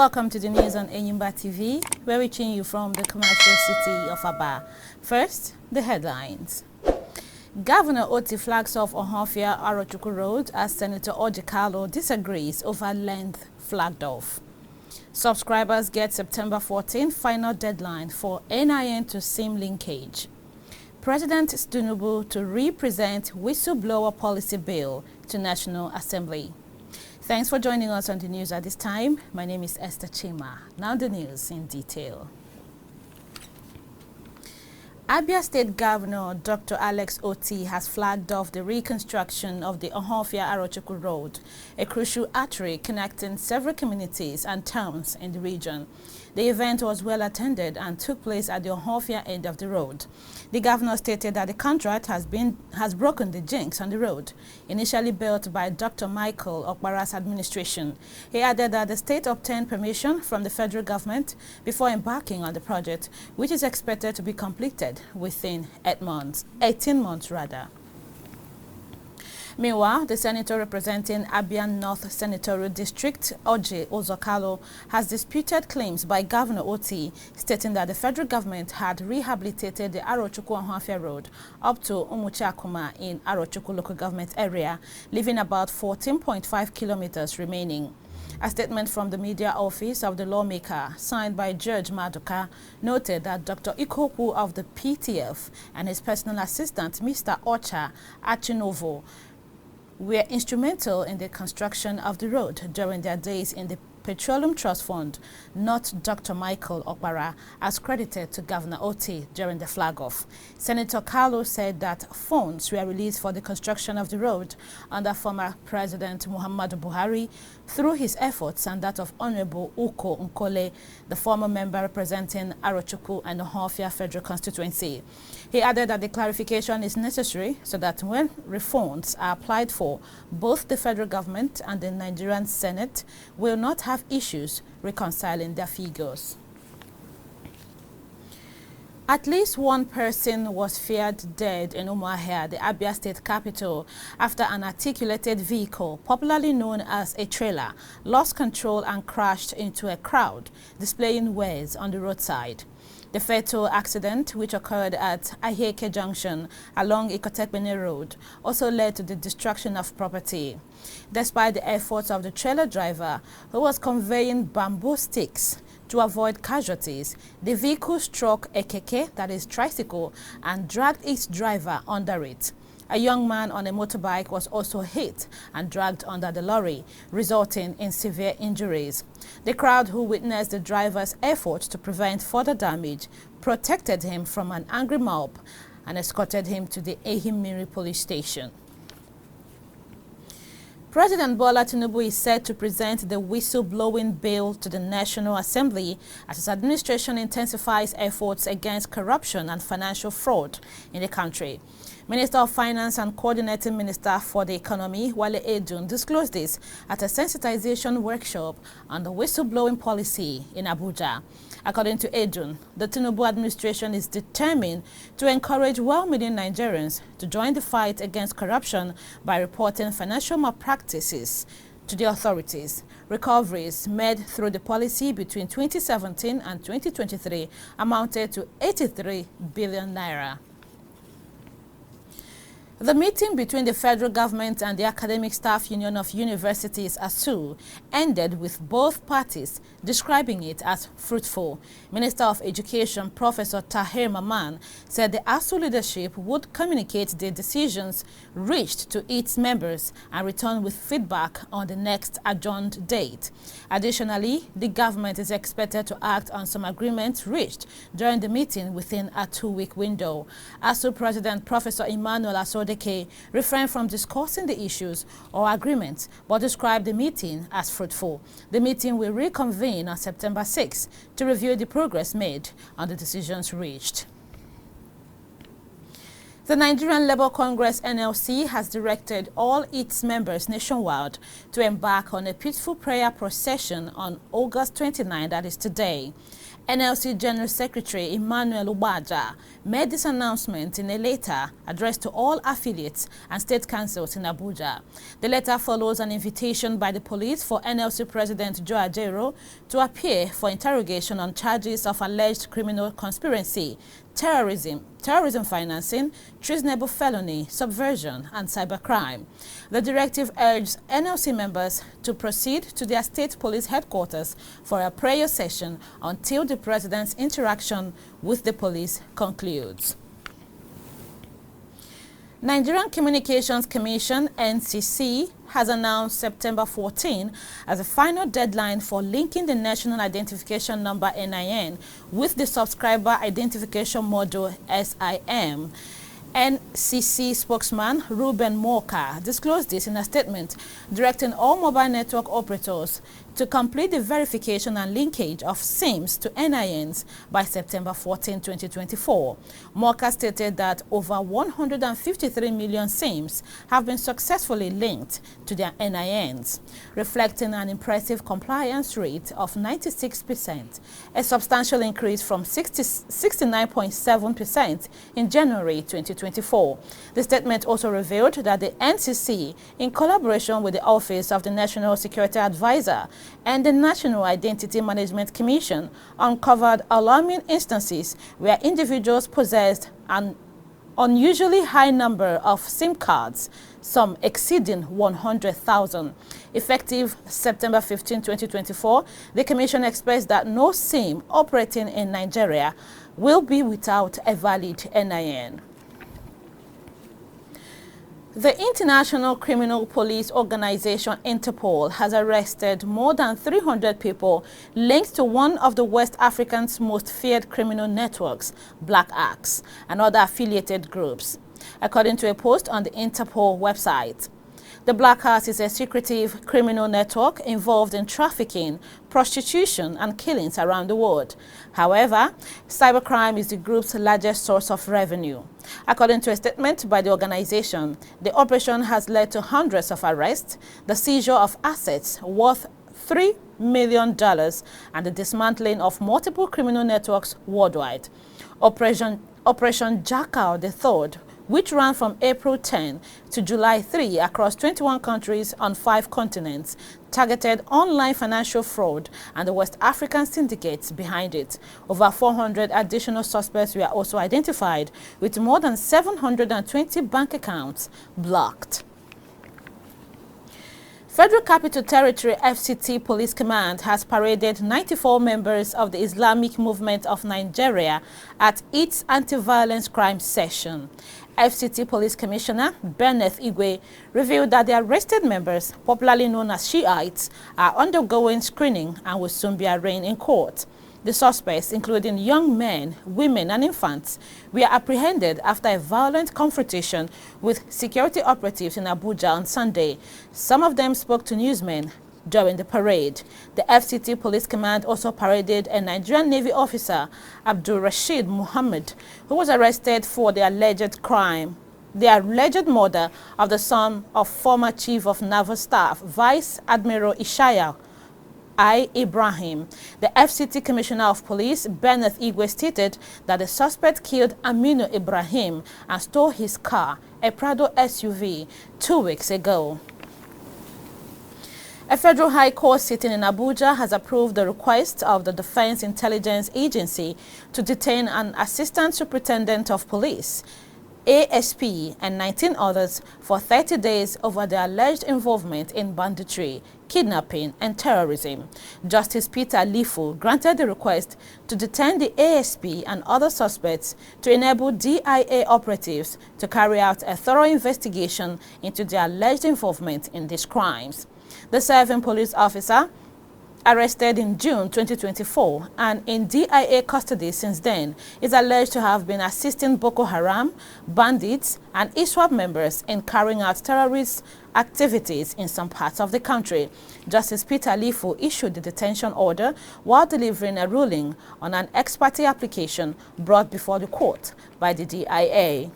Welcome to the news on Enyimba TV. We're reaching you from the commercial city of Aba. First, the headlines. Governor Otti flags off Ohafia-Arochukwu Road as Senator Orji Kalu disagrees over length flagged off. Subscribers get September 14 final deadline for NIN to SIM linkage. President Tinubu to represent whistleblower policy bill to National Assembly. Thanks for joining us on the news at this time. My name is Esther Chima. Now the news in detail. Abia State Governor Dr. Alex Otti has flagged off the reconstruction of the Ohafia-Arochukwu Road, a crucial artery connecting several communities and towns in the region. The event was well attended and took place at the Ohafia end of the road. The governor stated that the contract has broken the jinx on the road, initially built by Dr. Michael Okpara's administration. He added that the state obtained permission from the federal government before embarking on the project, which is expected to be completed within 18 months. Meanwhile, the senator representing Abia North Senatorial District, Orji, has disputed claims by Governor Otti, stating that the federal government had rehabilitated the Arochukwu Road up to Umuchakuma in Arochukwu local government area, leaving about 14.5 kilometers remaining. A statement from the media office of the lawmaker, signed by Judge Maduka, noted that Dr. Ikoku of the PTF and his personal assistant, Mr. Ocha Achinovo, were instrumental in the construction of the road during their days in the Petroleum Trust Fund, not Dr. Michael Okpara, as credited to Governor Otti during the flag-off. Senator Kalu said that funds were released for the construction of the road under former President Muhammadu Buhari through his efforts and that of Honorable Uko Nkole, the former member representing Arochukwu and Ohafia Federal Constituency. He added that the clarification is necessary so that when refunds are applied for, both the federal government and the Nigerian Senate will not have issues reconciling their figures. At least one person was feared dead in Umuahia, the Abia State capital, after an articulated vehicle, popularly known as a trailer, lost control and crashed into a crowd displaying wares on the roadside. The fatal accident, which occurred at Aheke Junction along Ikotekpene Road, also led to the destruction of property. Despite the efforts of the trailer driver, who was conveying bamboo sticks to avoid casualties, the vehicle struck a keke, that is tricycle, and dragged its driver under it. A young man on a motorbike was also hit and dragged under the lorry, resulting in severe injuries. The crowd, who witnessed the driver's efforts to prevent further damage, protected him from an angry mob and escorted him to the Enyimba police station. President Bola Tinubu is set to present the whistleblowing bill to the National Assembly as his administration intensifies efforts against corruption and financial fraud in the country. Minister of Finance and Coordinating Minister for the Economy, Wale Edun, disclosed this at a sensitization workshop on the whistleblowing policy in Abuja. According to Edun, the Tinubu administration is determined to encourage well-meaning Nigerians to join the fight against corruption by reporting financial malpractices to the authorities. Recoveries made through the policy between 2017 and 2023 amounted to 83 billion naira. The meeting between the federal government and the Academic Staff Union of Universities, ASUU, ended with both parties describing it as fruitful. Minister of Education, Professor Tahir Maman, said the ASUU leadership would communicate the decisions reached to its members and return with feedback on the next adjourned date. Additionally, the government is expected to act on some agreements reached during the meeting within a 2-week window. ASUU President Professor Emmanuel Asodeke refrained from discussing the issues or agreements, but described the meeting as fruitful. The meeting will reconvene on September 6 to review the progress made on the decisions reached. The Nigerian Labour Congress NLC has directed all its members nationwide to embark on a peaceful prayer procession on August 29, that is today. NLC General Secretary Emmanuel Ubaja made this announcement in a letter addressed to all affiliates and state councils in Abuja. The letter follows an invitation by the police for NLC President Joe Ajaero to appear for interrogation on charges of alleged criminal conspiracy, terrorism financing, treasonable felony, subversion, and cybercrime. The directive urged NLC members to proceed to their state police headquarters for a prayer session until the president's interaction with the police concludes. Nigerian Communications Commission (NCC) has announced September 14 as a final deadline for linking the National Identification Number (NIN) with the Subscriber Identification Module (SIM). NCC spokesman Ruben Moka disclosed this in a statement directing all mobile network operators to complete the verification and linkage of SIMs to NINs by September 14, 2024. Moka stated that over 153 million SIMs have been successfully linked to their NINs, reflecting an impressive compliance rate of 96%, a substantial increase from 69.7% in January 2024. The statement also revealed that the NCC, in collaboration with the Office of the National Security Advisor and the National Identity Management Commission, uncovered alarming instances where individuals possessed an unusually high number of SIM cards, some exceeding 100,000. Effective September 15, 2024, the Commission expects that no SIM operating in Nigeria will be without a valid NIN. The International Criminal Police Organization Interpol has arrested more than 300 people linked to one of the West Africa's most feared criminal networks, Black Axe, and other affiliated groups, according to a post on the Interpol website. The Black Axe is a secretive criminal network involved in trafficking, prostitution, and killings around the world. However, cybercrime is the group's largest source of revenue. According to a statement by the organization, the operation has led to hundreds of arrests, the seizure of assets worth $3 million, and the dismantling of multiple criminal networks worldwide. Operation Jackal III, which ran from April 10 to July 3 across 21 countries on 5 continents, targeted online financial fraud and the West African syndicates behind it. Over 400 additional suspects were also identified, with more than 720 bank accounts blocked. Federal Capital Territory FCT Police Command has paraded 94 members of the Islamic Movement of Nigeria at its anti-violence crime session. FCT Police Commissioner Berneth Igwe revealed that the arrested members, popularly known as Shiites, are undergoing screening and will soon be arraigned in court. The suspects, including young men, women, and infants, were apprehended after a violent confrontation with security operatives in Abuja on Sunday. Some of them spoke to newsmen during the parade. The FCT Police Command also paraded a Nigerian Navy officer, Abdul Rashid Muhammad, who was arrested for the alleged murder of the son of former Chief of Naval Staff, Vice Admiral Ishaya Ibrahim. The FCT Commissioner of Police, Berneth Igwe, stated that the suspect killed Aminu Ibrahim and stole his car, a Prado SUV, 2 weeks ago. A federal high court sitting in Abuja has approved the request of the Defense Intelligence Agency to detain an Assistant Superintendent of Police, ASP, and 19 others for 30 days over their alleged involvement in banditry, kidnapping, and terrorism. Justice Peter Lifu granted the request to detain the ASP and other suspects to enable DIA operatives to carry out a thorough investigation into their alleged involvement in these crimes. The serving police officer, arrested in June 2024 and in DIA custody since then, is alleged to have been assisting Boko Haram, bandits, and ISWAP members in carrying out terrorist activities in some parts of the country. Justice Peter Lifu issued the detention order while delivering a ruling on an ex parte application brought before the court by the DIA.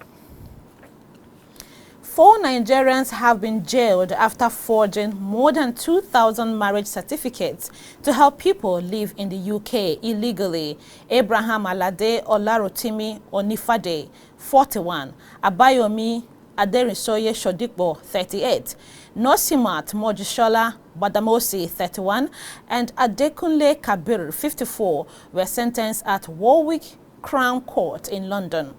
4 Nigerians have been jailed after forging more than 2,000 marriage certificates to help people live in the UK illegally. Abraham Alade Olarotimi Onifade, 41, Abayomi Aderinsoye Shodikbo, 38, Nosimat Mojishola Badamosi, 31, and Adekunle Kabir, 54, were sentenced at Warwick Crown Court in London.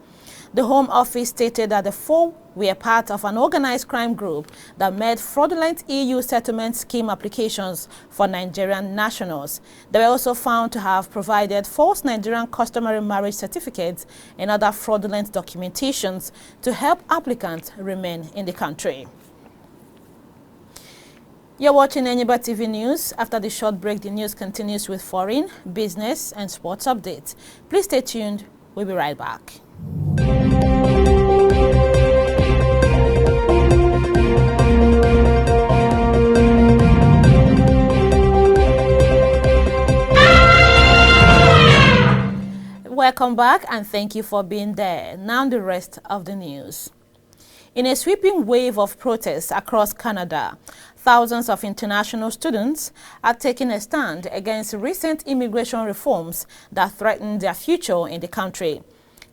The Home Office stated that the 4 were part of an organized crime group that made fraudulent EU settlement scheme applications for Nigerian nationals. They were also found to have provided false Nigerian customary marriage certificates and other fraudulent documentations to help applicants remain in the country. You're watching Enyimba TV News. After the short break, the news continues with foreign, business, and sports updates. Please stay tuned. We'll be right back. Welcome back and thank you for being there. Now the rest of the news. In a sweeping wave of protests across Canada, thousands of international students are taking a stand against recent immigration reforms that threaten their future in the country.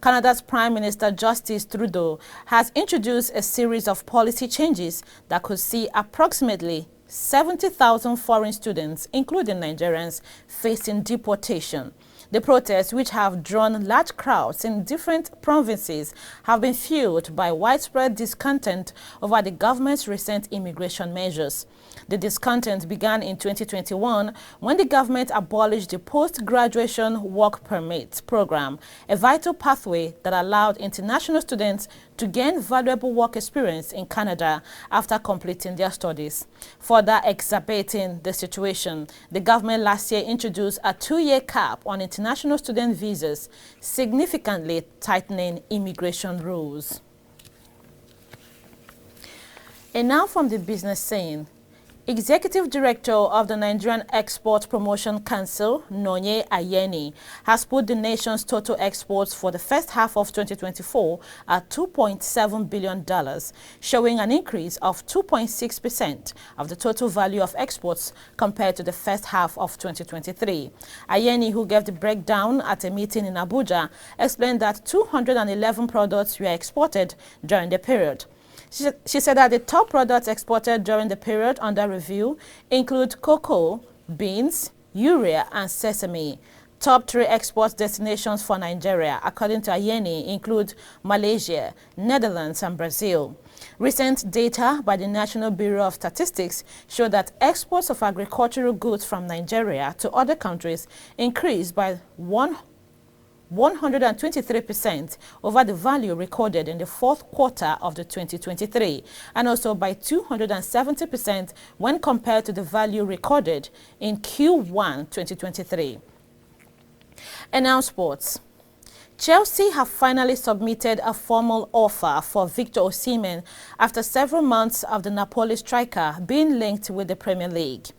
Canada's Prime Minister Justin Trudeau has introduced a series of policy changes that could see approximately 70,000 foreign students, including Nigerians, facing deportation. The protests, which have drawn large crowds in different provinces, have been fueled by widespread discontent over the government's recent immigration measures. The discontent began in 2021 when the government abolished the post-graduation work permit program, a vital pathway that allowed international students to gain valuable work experience in Canada after completing their studies. Further exacerbating the situation, the government last year introduced a 2-year cap on international student visas, significantly tightening immigration rules. And now from the business scene. Executive Director of the Nigerian Export Promotion Council, Nonye Ayeni, has put the nation's total exports for the first half of 2024 at $2.7 billion, showing an increase of 2.6% of the total value of exports compared to the first half of 2023. Ayeni, who gave the breakdown at a meeting in Abuja, explained that 211 products were exported during the period. She said that the top products exported during the period under review include cocoa, beans, urea, and sesame. Top 3 export destinations for Nigeria, according to Ayeni, include Malaysia, Netherlands, and Brazil. Recent data by the National Bureau of Statistics show that exports of agricultural goods from Nigeria to other countries increased by 123% over the value recorded in the fourth quarter of the 2023, and also by 270% when compared to the value recorded in Q1 2023. And now sports. Chelsea have finally submitted a formal offer for Victor Osimhen after several months of the Napoli striker being linked with the Premier League.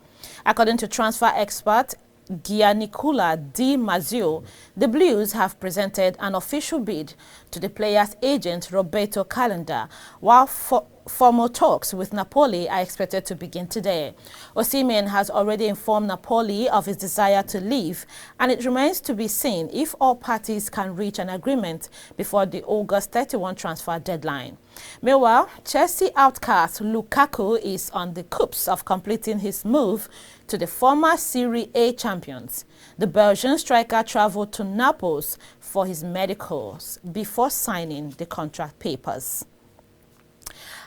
According to transfer expert Giannicola Di Marzio, the Blues have presented an official bid to the player's agent Roberto Calenda, while formal talks with Napoli are expected to begin today. Osimhen has already informed Napoli of his desire to leave, and it remains to be seen if all parties can reach an agreement before the August 31 transfer deadline. Meanwhile, Chelsea outcast Lukaku is on the cusp of completing his move to the former Serie A champions. The Belgian striker traveled to Naples for his medicals before signing the contract papers.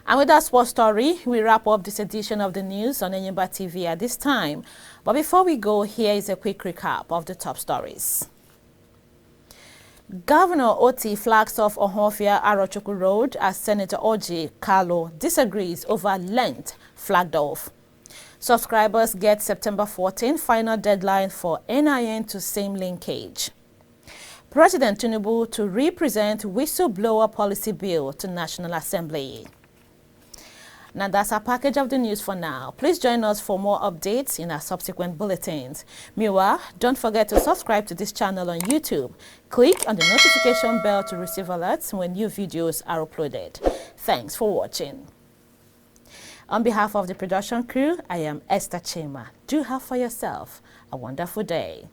And with that sports story, we wrap up this edition of the news on Enyimba TV at this time. But before we go, here is a quick recap of the top stories. Governor Otti flags off Ohafia-Arochukwu Road as Senator Orji Kalu disagrees over length flagged off. Subscribers get September 14 final deadline for NIN to SIM linkage. President Tinubu to represent whistleblower policy bill to National Assembly. Now that's our package of the news for now. Please join us for more updates in our subsequent bulletins. Meanwhile, don't forget to subscribe to this channel on YouTube. Click on the notification bell to receive alerts when new videos are uploaded. Thanks for watching. On behalf of the production crew, I am Esther Chima. Do have for yourself a wonderful day.